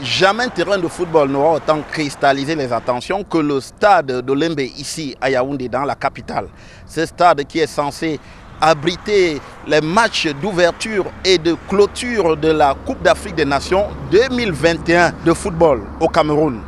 Jamais un terrain de football n'aura autant cristallisé les attentions que le stade d'Olembe ici à Yaoundé, dans la capitale. Ce stade qui est censé abriter les matchs d'ouverture et de clôture de la Coupe d'Afrique des Nations 2021 de football au Cameroun.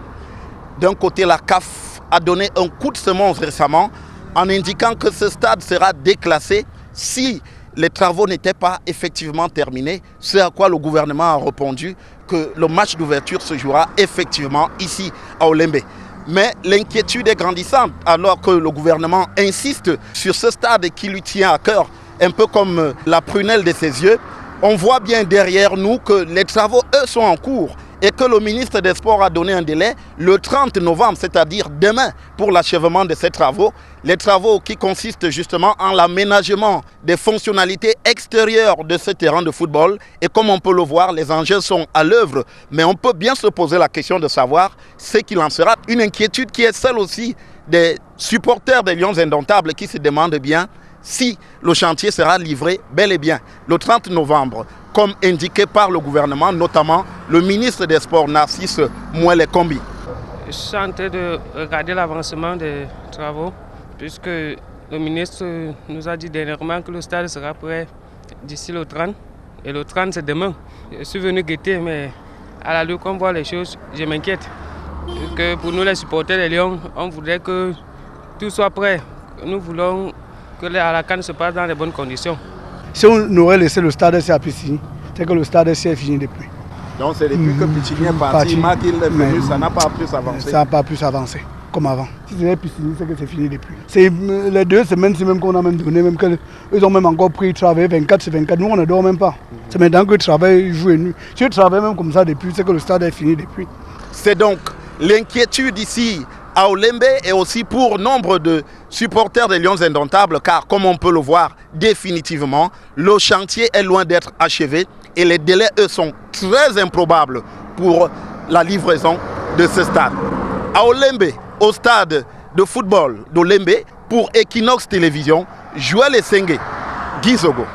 D'un côté, la CAF a donné un coup de semonce récemment en indiquant que ce stade sera déclassé si les travaux n'étaient pas effectivement terminés, ce à quoi le gouvernement a répondu que le match d'ouverture se jouera effectivement ici à Olembe. Mais l'inquiétude est grandissante alors que le gouvernement insiste sur ce stade qui lui tient à cœur, un peu comme la prunelle de ses yeux. On voit bien derrière nous que les travaux, eux, sont en cours et que le ministre des Sports a donné un délai le 30 novembre, c'est-à-dire demain, pour l'achèvement de ces travaux. Les travaux qui consistent justement en l'aménagement des fonctionnalités extérieures de ce terrain de football. Et comme on peut le voir, les enjeux sont à l'œuvre. Mais on peut bien se poser la question de savoir ce qu'il en sera. Une inquiétude qui est celle aussi des supporters des Lions Indomptables qui se demandent bien si le chantier sera livré bel et bien le 30 novembre, comme indiqué par le gouvernement, notamment le ministre des Sports, Narcisse Mouele Kombi. Je suis en train de regarder l'avancement des travaux, puisque le ministre nous a dit dernièrement que le stade sera prêt d'ici le 30. Et le 30, c'est demain. Je suis venu guetter, mais à la lutte, qu'on voit les choses, je m'inquiète. Que pour nous, les supporters des Lions, on voudrait que tout soit prêt. Nous voulons que la CAN se passe dans les bonnes conditions. Si on aurait laissé le stade à Piscine, c'est que le stade est fini depuis. Donc c'est depuis que Piscine est parti, Marquil est venu, ça n'a pas pu s'avancer. Ça n'a pas pu s'avancer comme avant. Si c'était Piscine, c'est que c'est fini depuis. C'est les 2 semaines, c'est même qu'on a même donné, même qu'ils ont même encore pris travail 24 sur 24. Nous, on ne dort même pas. C'est maintenant que le travail joue et nuit. Si je travaille même comme ça depuis, c'est que le stade est fini depuis. C'est donc l'inquiétude ici à Olembe et aussi pour nombre de supporters des Lions Indomptables, car comme on peut le voir définitivement, le chantier est loin d'être achevé et les délais, eux, sont très improbables pour la livraison de ce stade. À Olembe, au stade de football d'Olembe, pour Equinox Télévision, Joël Essengue, Guy Zogo.